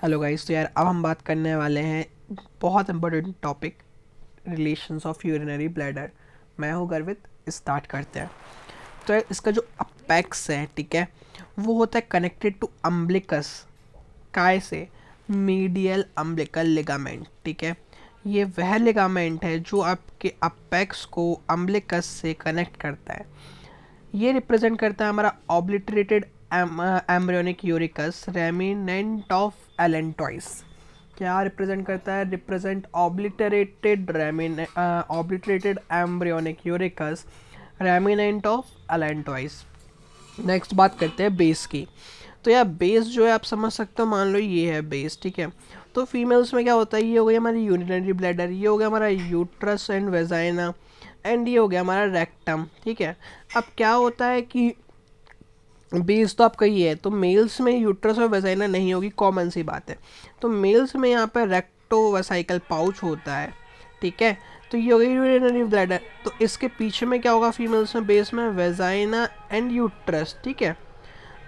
Hello guys. तो यार अब हम बात करने वाले हैं बहुत important topic, relations of urinary bladder. मैं हूँ गर्वित। स्टार्ट करते हैं। तो यार इसका जो अपेक्स है, ठीक है, वो होता है कनेक्टेड टू अम्बिलिकस। काय से? Medial umbilical ligament. ठीक है, ये वह लिगामेंट है जो आपके अपेक्स को अम्बिलिकस से कनेक्ट करता है। ये रिप्रेजेंट करता है हमारा obliterated embryonic urachus remnant of allantois. क्या रिप्रेजेंट करता है? Represent obliterated embryonic urachus remnant of allantois. Next बात करते हैं बेस की। तो यार बेस जो है आप समझ सकते हो, मान लो ये है बेस, ठीक है। तो फीमेल्स में क्या होता है, ये हो गया हमारी यूरिनरी ब्लैडर, ये हो गया हमारा यूट्रस एंड वेजाइना, एंड ये हो गया हमारा रेक्टम, ठीक है। अब क्या होता है कि बेस तो आपका ये है, तो मेल्स में यूट्रस और वेजाइना नहीं होगी, कॉमन सी बात है। तो मेल्स में यहाँ पर रेक्टो वेसाइकल पाउच होता है, ठीक है। तो ये हो गई यूरिनरी ब्लैडर। तो इसके पीछे में क्या होगा फीमेल्स में? बेस में वेजाइना एंड यूट्रस, ठीक है।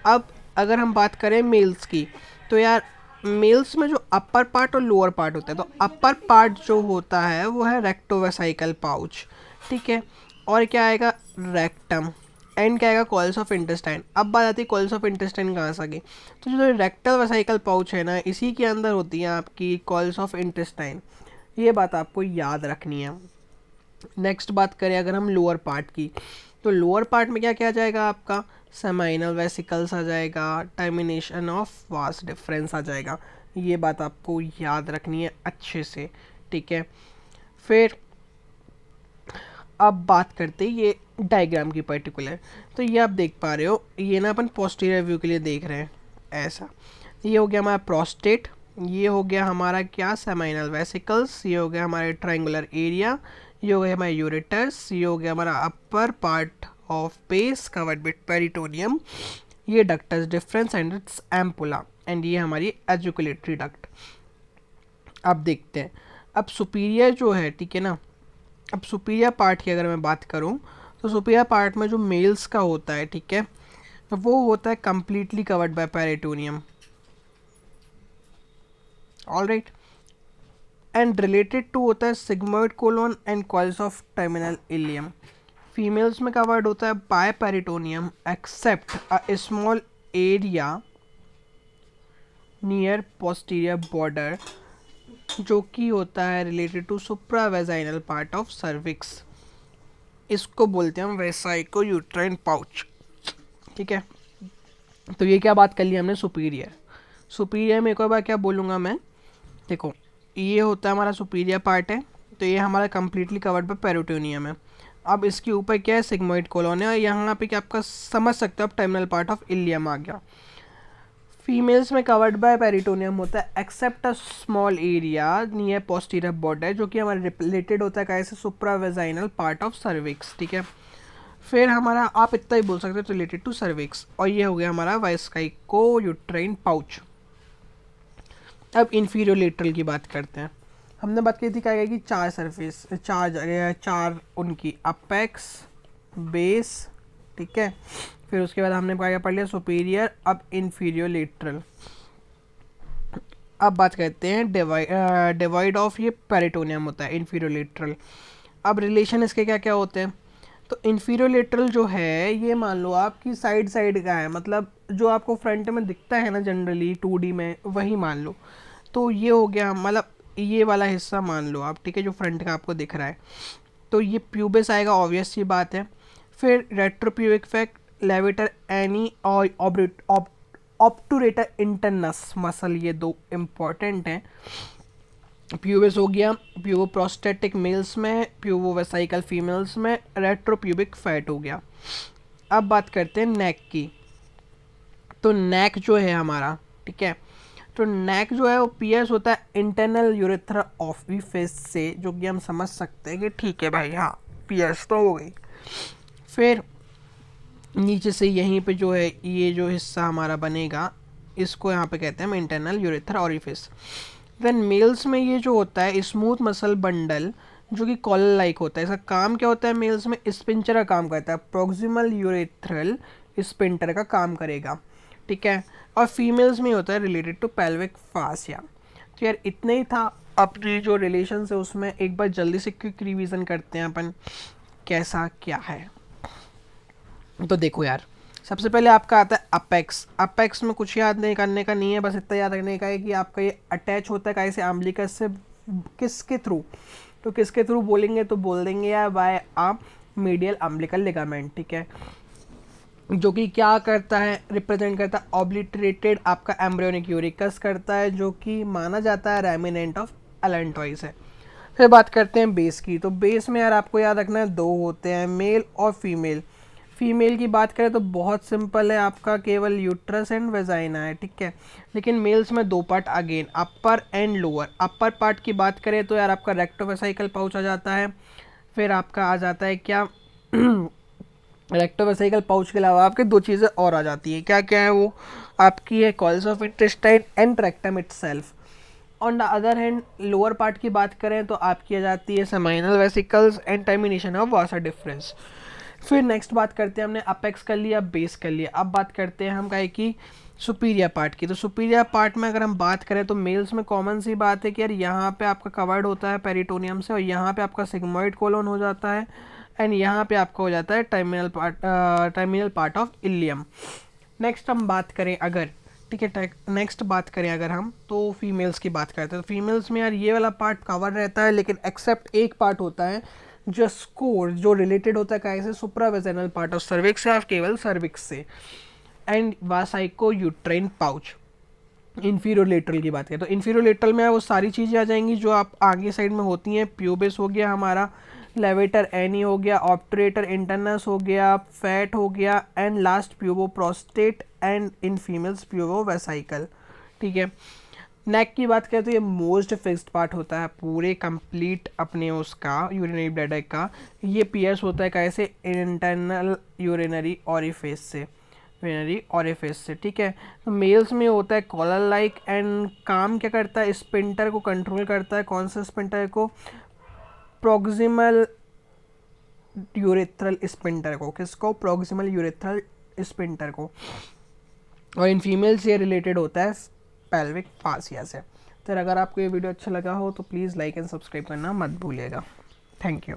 अब अगर हम बात करें मेल्स की, तो यार मेल्स में जो अपर पार्ट और लोअर पार्ट होता है, तो अपर पार्ट जो होता है वो है रेक्टोवेसाइकल पाउच, ठीक है। और क्या आएगा? रेक्टम। एंड क्या आएगा? Coils of intestine. अब बात आती है कॉइल्स ऑफ इंटेस्टाइन कहाँ से आ गई? तो जो रेक्टल वेसाइकल पाउच है ना, इसी के अंदर होती है आपकी कॉइल्स ऑफ इंटेस्टाइन। ये बात आपको याद रखनी है। नेक्स्ट बात करें अगर हम लोअर पार्ट की, तो लोअर पार्ट में क्या क्या आ जाएगा आपका? सेमाइनल वेसिकल्स आ जाएगा, टर्मिनेशन ऑफ वास डिफरेंस आ जाएगा। ये बात आपको याद रखनी है अच्छे से, ठीक है। फिर अब बात करते हैं ये डायग्राम की पर्टिकुलर। तो ये आप देख पा रहे हो, ये ना अपन पोस्टीरियर व्यू के लिए देख रहे हैं ऐसा। ये हो गया हमारा प्रोस्टेट, ये हो गया हमारा क्या? सेमाइनल वेसिकल्स, ये हो गया हमारे ट्रायंगुलर एरिया, ये हो गया हमारा यूरेटस, ये हो गया हमारा upper part of base covered with peritoneum, ये ductus deferens and its ampulla, and ये हमारी एजुकुलेटरी डक्ट। अब देखते हैं अब सुपीरियर जो है, ठीक है ना। अब सुपीरियर पार्ट की अगर मैं बात करूं, तो सुपीरियर पार्ट में जो मेल्स का होता है, ठीक है, तो वो होता है completely covered by peritoneum, alright. And related to होता है sigmoid colon and coils of terminal ileum. Females में कवर्ड होता है by peritoneum except a small area near posterior border, जो कि होता है related to supravaginal part of cervix. इसको बोलते हैं हम वेसाइको यूट्राइन पाउच, ठीक है। तो ये क्या बात कर ली हमने? सुपीरियर। सुपीरियर में एक और बार क्या बोलूँगा मैं, देखो ये होता है हमारा सुपीरियर पार्ट है, तो ये हमारा कंप्लीटली कवर्ड बाय पेरिटोनियम है। अब इसके ऊपर क्या है? सिग्मोइड कोलोन है, और यहाँ पे क्या आपका समझ सकते हो आप, टर्मिनल पार्ट ऑफ इलियम आ गया। फीमेल्स में कवर्ड बाय पेरिटोनियम होता है except a small area near posterior border, जो कि हमारे रिलेटेड होता है कैसे? सुप्रावेजाइनल पार्ट ऑफ सर्विक्स, ठीक है। फिर हमारा आप इतना ही बोल सकते हो रिलेटेड टू सर्विक्स, और ये हो गया हमारा वाइस्काइको यूट्राइन पाउच। अब इंफीरियर लेटरल की बात करते हैं। हमने बात की थी क्या कि चार सरफेस, चार उनकी अपेक्स, बेस, ठीक है। फिर उसके बाद हमने क्या पढ़ लिया? सुपीरियर। अब इंफीरियर लेटरल। अब बात करते हैं डिवाइड ऑफ ये पेरिटोनियम होता है इंफीरियर लेटरल। अब रिलेशन इसके क्या क्या होते हैं? तो इंफीरियर लेटरल जो है, ये मान लो आपकी साइड साइड का है, मतलब जो आपको फ्रंट में दिखता है ना जनरली 2D में, वही मान लो। तो ये हो गया, मतलब ये वाला हिस्सा मान लो आप, ठीक है, जो फ्रंट का आपको दिख रहा है। तो ये प्यूबिस आएगा, ऑब्वियस सी बात है। फिर रेट्रोप्यूबिक फैक्ट, लेवेटर एनी और ऑब्टूरेटर इंटरनस मसल, ये दो इम्पॉर्टेंट हैं। प्यूबिस हो गया, प्यूबो प्रोस्टेटिक मेल्स में, प्यूबो वेसाइकल फीमेल्स में, रेट्रोप्यूबिक फैट हो गया। अब बात करते हैं नेक की। तो नेक जो है हमारा, ठीक है, तो नेक जो है वो पियर्स होता है इंटरनल यूरेथ्रा ऑफ वी फेस से, जो कि हम समझ सकते हैं कि ठीक है भाई, हाँ पियर्स तो हो गई। फिर नीचे से यहीं पे जो है ये जो हिस्सा हमारा बनेगा, इसको यहाँ पे कहते हैं हम internal urethra orifice. Then males में ये जो होता है स्मूथ मसल बंडल, जो कि कॉलर लाइक होता है। इसका काम क्या होता है? मेल्स में स्पिंचर का काम करता है, प्रोक्सिमल यूरेथ्रल स्पिंटर का काम करेगा। ठीक है, और फीमेल्स में होता है रिलेटेड टू पेल्विक फासिया। तो यार इतना ही था अपनी जो रिलेशन है उसमें। एक बार जल्दी से क्विक रिवीजन करते हैं अपन कैसा क्या है। तो देखो यार, सबसे पहले आपका आता है अपेक्स। अपेक्स में कुछ याद नहीं करने का नहीं है, बस इतना याद रखने का है कि आपका ये अटैच होता है कैसे, अम्बिलिकस से, किसके थ्रू, तो किसके थ्रू बोलेंगे तो बोल देंगे यार बाय आ मीडियल अम्बिलिकल लिगामेंट, ठीक है, जो कि क्या करता है, रिप्रेजेंट करता है ऑब्लिटरेटेड आपका एम्ब्रियोनिक यूरिकस करता है, जो कि माना जाता है रेमिनेंट ऑफ एलेंटॉइस है। फिर बात करते हैं बेस की। तो बेस में यार आपको याद रखना है दो होते हैं, मेल और फीमेल। फीमेल की बात करें तो बहुत सिंपल है, आपका केवल यूट्रस एंड वेजाइना है, ठीक है। लेकिन मेल्स में दो part again, upper and lower. Upper part की बात करें तो यार आपका रेक्टोवेसाइकल पाउच आ जाता है। फिर आपका आ जाता है क्या रेक्टोवेसाइकल पाउच के अलावा आपके दो चीज़ें और आ जाती है, क्या क्या है वो, आपकी है coils of intestine and rectum itself. On the other hand lower part की बात करें तो आपकी आ जाती है seminal vesicles and termination of Vasa difference. फिर नेक्स्ट बात करते हैं, हमने अपेक्स कर लिया, बेस कर लिया, अब बात करते हैं हम क्या की सुपीरियर पार्ट की। तो सुपीरियर पार्ट में अगर हम बात करें तो मेल्स में कॉमन सी बात है कि यार यहाँ पे आपका कवर्ड होता है पेरिटोनियम से, और यहाँ पे आपका सिग्मोइड कोलोन हो जाता है, एंड यहाँ पे आपका हो जाता है terminal part of ileum. Next हम बात करें अगर, ठीक है, नेक्स्ट बात करें अगर हम तो फीमेल्स की बात करते हैं। तो फीमेल्स में यार ये वाला पार्ट कवर रहता है, लेकिन एक्सेप्ट एक पार्ट होता है जो स्कोर जो रिलेटेड होता है कैसे, सुप्रावेजेनल पार्ट ऑफ सर्विक्स से, आप केवल सर्विक्स से, and vesico uterine pouch. Inferior lateral की बात करें तो इन्फीरियर लेटरल में वो सारी चीज़ें आ जाएंगी जो आप आगे साइड में होती हैं। प्यूबिस हो गया हमारा, लेवेटर एनी हो गया, ऑप्टरेटर इंटरनस हो गया, फैट हो गया, and last pubo prostate, and in females pubo vesical, ठीक है। नेक की बात करें तो ये मोस्ट फिक्स्ड पार्ट होता है पूरे कंप्लीट अपने उसका यूरिनरी ब्लैडर का। ये पियर्स होता है कैसे, इंटरनल यूरिनरी ऑरिफिस से, यूरिनरी ऑरिफिस से, ठीक है। तो मेल्स में होता है कॉलर लाइक, एंड काम क्या करता है, स्पिंटर को कंट्रोल करता है। कौन सा स्पिंटर को, प्रोक्सिमल यूरेथ्रल स्पिंटर को, किसको, प्रोक्सिमल यूरेथ्रल स्पिंटर को। और इन फीमेल से रिलेटेड होता है पेल्विक फासिया से। तो अगर आपको ये वीडियो अच्छा लगा हो तो प्लीज़ लाइक एंड सब्सक्राइब करना मत भूलिएगा। Thank you.